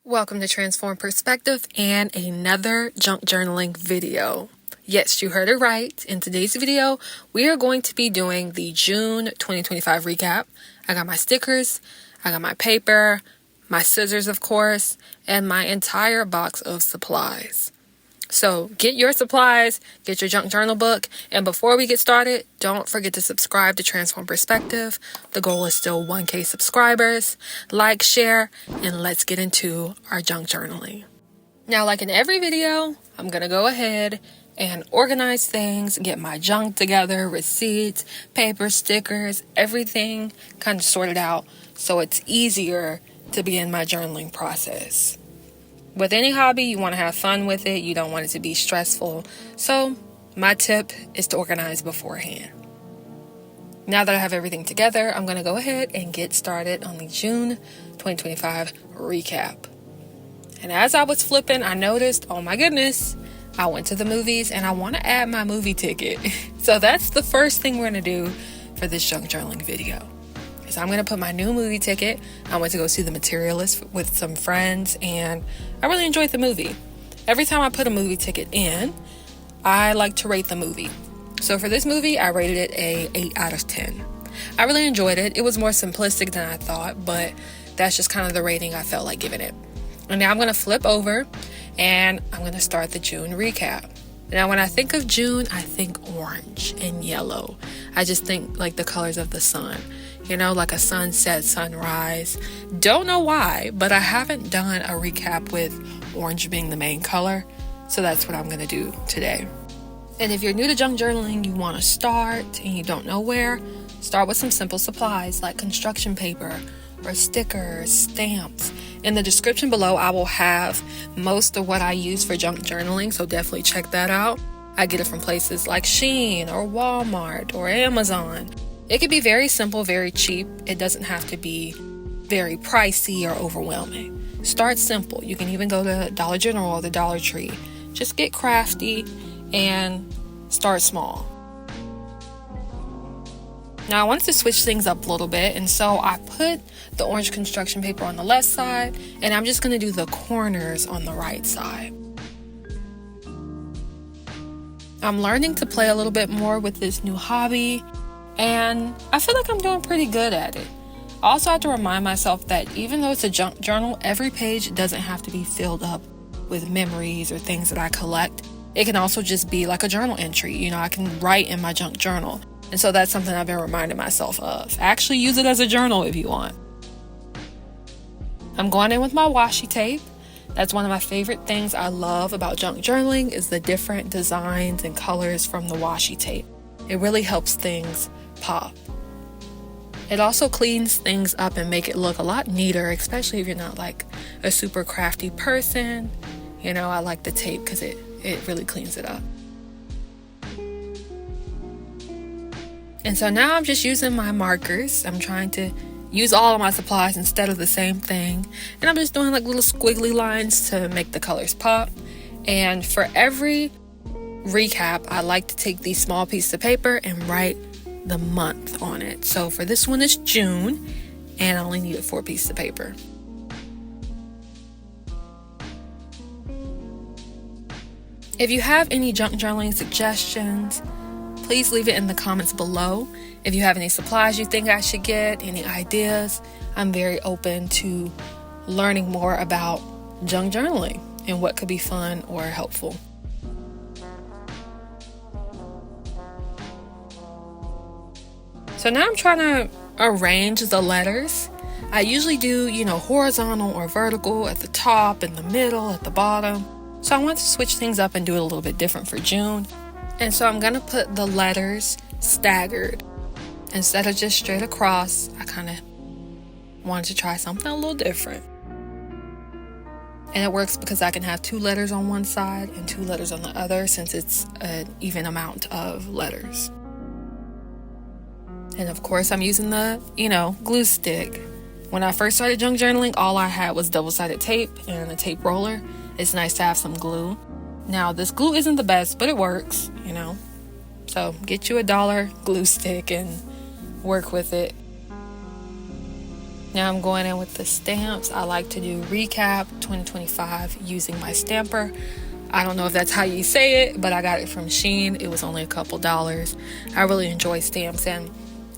Welcome to Transform Perspective and another junk journaling video. Yes, you heard it right. In today's video, we are going to be doing the June 2025 recap. I got my stickers, I got my paper, my scissors, of course, and my entire box of supplies. So get your supplies, get your junk journal book, and before we get started, don't forget to subscribe to Transform Perspective. The goal is still 1K subscribers. Like, share, and let's get into our junk journaling. Now, like in every video, I'm going to go ahead and organize things, get my junk together, receipts, paper, stickers, everything kind of sorted out so it's easier to begin my journaling process. With any hobby, you want to have fun with it. You don't want it to be stressful. So my tip is to organize beforehand. Now that I have everything together, I'm going to go ahead and get started on the June 2025 recap. And as I was flipping, I noticed, oh my goodness, I went to the movies and I want to add my movie ticket. So that's the first thing we're going to do for this junk journaling video. So I'm going to put my new movie ticket. I went to go see The Materialist with some friends, and I really enjoyed the movie. Every time I put a movie ticket in, I like to rate the movie. So for this movie, I rated it a 8 out of 10. I really enjoyed it. It was more simplistic than I thought, but that's just kind of the rating I felt like giving it. And now I'm going to flip over, and I'm going to start the June recap. Now, when I think of June, I think orange and yellow. I just think like the colors of the sun. You know, like a sunset, sunrise. Don't know why, but I haven't done a recap with orange being the main color. So that's what I'm going to do today. And if you're new to junk journaling, you want to start and you don't know where, start with some simple supplies like construction paper or stickers, stamps. In the description below, I will have most of what I use for junk journaling, so definitely check that out. I get it from places like Shein or Walmart or Amazon. It could be very simple, very cheap. It doesn't have to be very pricey or overwhelming. Start simple. You can even go to Dollar General or the Dollar Tree. Just get crafty and start small. Now I wanted to switch things up a little bit, and so I put the orange construction paper on the left side, and I'm just going to do the corners on the right side. I'm learning to play a little bit more with this new hobby, and I feel like I'm doing pretty good at it. I also have to remind myself that even though it's a junk journal, every page doesn't have to be filled up with memories or things that I collect. It can also just be like a journal entry. You know, I can write in my junk journal. And so that's something I've been reminding myself of. Actually use it as a journal if you want. I'm going in with my washi tape. That's one of my favorite things I love about junk journaling is the different designs and colors from the washi tape. It really helps things pop. It also cleans things up and make it look a lot neater, especially if you're not like a super crafty person. You know, I like the tape because it really cleans it up. And so now I'm just using my markers. I'm trying to use all of my supplies instead of the same thing. And I'm just doing like little squiggly lines to make the colors pop. And for every recap, I like to take these small pieces of paper and write the month on it. So for this one, it's June, and I only needed 4 pieces of paper. If you have any junk journaling suggestions, please leave it in the comments below. If you have any supplies you think I should get, any ideas, I'm very open to learning more about junk journaling and what could be fun or helpful. So now I'm trying to arrange the letters. I usually do, horizontal or vertical at the top, in the middle, at the bottom. So I want to switch things up and do it a little bit different for June. And so I'm going to put the letters staggered. Instead of just straight across, I kind of wanted to try something a little different. And it works because I can have 2 letters on one side and 2 letters on the other since it's an even amount of letters. And of course, I'm using the, glue stick. When I first started junk journaling, all I had was double-sided tape and a tape roller. It's nice to have some glue. Now, this glue isn't the best, but it works, So get you a $1 glue stick and work with it. Now I'm going in with the stamps. I like to do recap 2025 using my stamper. I don't know if that's how you say it, but I got it from Shein. It was only a couple dollars. I really enjoy stamps, and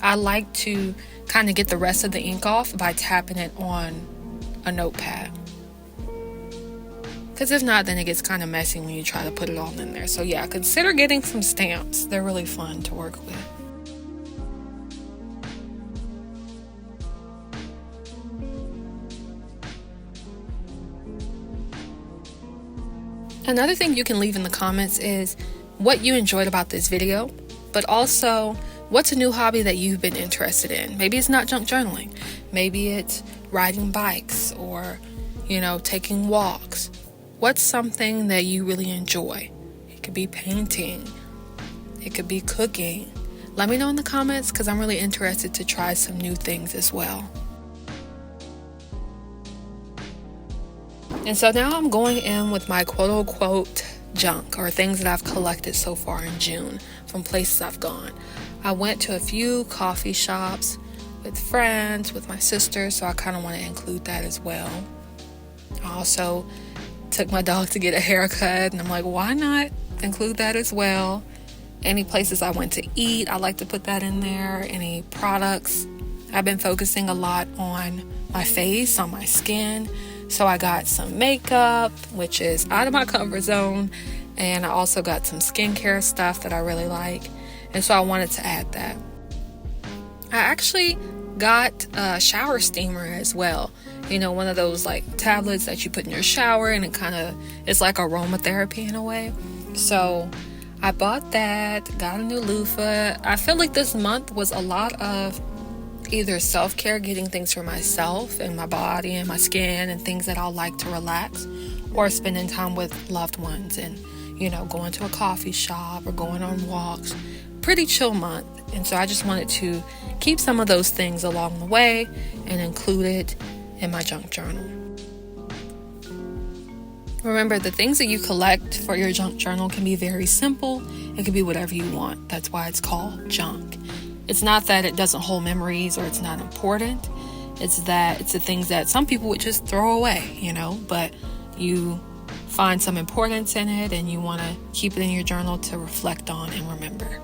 I like to kind of get the rest of the ink off by tapping it on a notepad. Because if not, then it gets kind of messy when you try to put it all in there. So yeah, consider getting some stamps. They're really fun to work with. Another thing you can leave in the comments is what you enjoyed about this video, but also what's a new hobby that you've been interested in. Maybe it's not junk journaling. Maybe it's riding bikes or, taking walks. What's something that you really enjoy? It could be painting. It could be cooking. Let me know in the comments because I'm really interested to try some new things as well. And so now I'm going in with my quote-unquote junk, or things that I've collected so far in June from places I've gone. I went to a few coffee shops with friends, with my sister, so I kind of want to include that as well. I also took my dog to get a haircut, and I'm like, why not include that as well? Any places I went to eat, I like to put that in there. Any products. I've been focusing a lot on my face, on my skin. So I got some makeup, which is out of my comfort zone, and I also got some skincare stuff that I really like, and so I wanted to add that. I actually got a shower steamer as well. One of those like tablets that you put in your shower, and it's like aromatherapy in a way. So I bought that, got a new loofah. I feel like this month was a lot of either self-care, getting things for myself and my body and my skin and things that I'll like to relax, or spending time with loved ones and, going to a coffee shop or going on walks. Pretty chill month. And so I just wanted to keep some of those things along the way and include it in my junk journal. Remember, the things that you collect for your junk journal can be very simple. It can be whatever you want. That's why it's called junk. It's not that it doesn't hold memories or it's not important. It's that it's the things that some people would just throw away, but you find some importance in it and you want to keep it in your journal to reflect on and remember.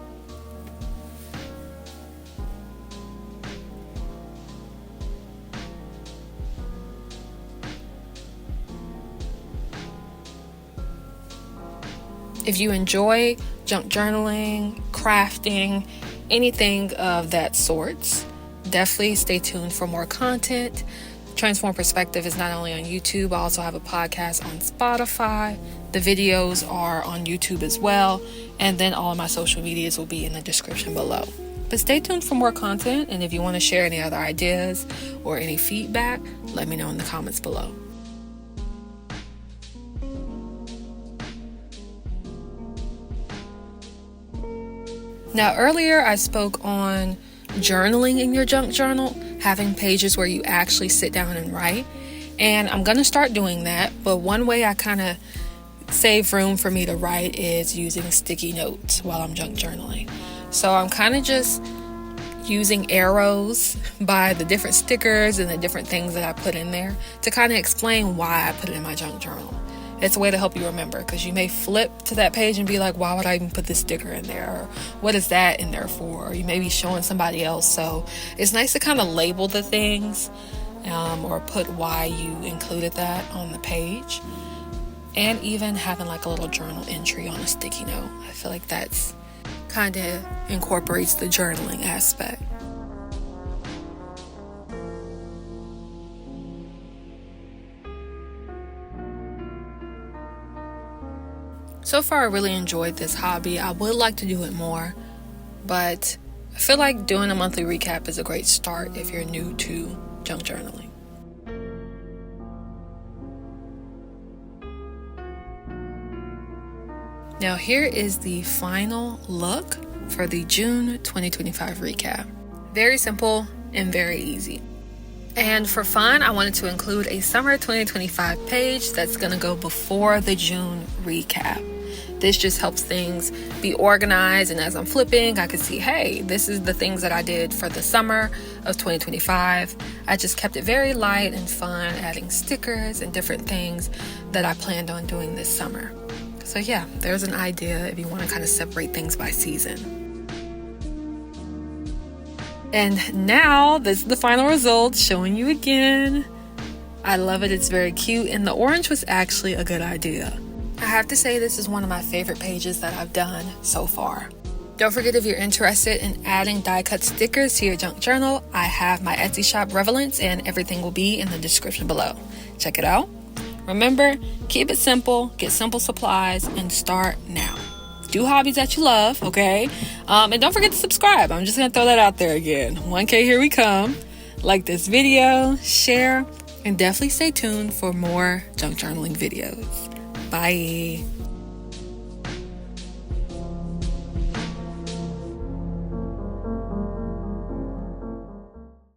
If you enjoy junk journaling, crafting, anything of that sorts, definitely stay tuned for more content. Transform Perspective is not only on YouTube, I also have a podcast on Spotify. The videos are on YouTube as well, and then all of my social medias will be in the description below. But stay tuned for more content, and if you want to share any other ideas or any feedback, let me know in the comments below. Now, earlier I spoke on journaling in your junk journal, having pages where you actually sit down and write. And I'm going to start doing that. But one way I kind of save room for me to write is using sticky notes while I'm junk journaling. So I'm kind of just using arrows by the different stickers and the different things that I put in there to kind of explain why I put it in my junk journal. It's a way to help you remember, because you may flip to that page and be like, why would I even put this sticker in there? Or what is that in there for? Or you may be showing somebody else. So it's nice to kind of label the things or put why you included that on the page. And even having like a little journal entry on a sticky note. I feel like that's kind of incorporates the journaling aspect. So far, I really enjoyed this hobby. I would like to do it more, but I feel like doing a monthly recap is a great start if you're new to junk journaling. Now, here is the final look for the June 2025 recap. Very simple and very easy. And for fun, I wanted to include a summer 2025 page that's going to go before the June recap. This just helps things be organized, and as I'm flipping, I can see, hey, this is the things that I did for the summer of 2025. I just kept it very light and fun, adding stickers and different things that I planned on doing this summer. So yeah, there's an idea if you want to kind of separate things by season. And now this is the final result, showing you again. I love it. It's very cute, and the orange was actually a good idea. I have to say this is one of my favorite pages that I've done so far. Don't forget, if you're interested in adding die cut stickers to your junk journal, I have my Etsy shop Revelance, and everything will be in the description below. Check it out. Remember, keep it simple, get simple supplies, and start now. Do hobbies that you love, okay? And don't forget to subscribe. I'm just gonna throw that out there again. 1K, here we come. Like this video, share, and definitely stay tuned for more junk journaling videos. Bye.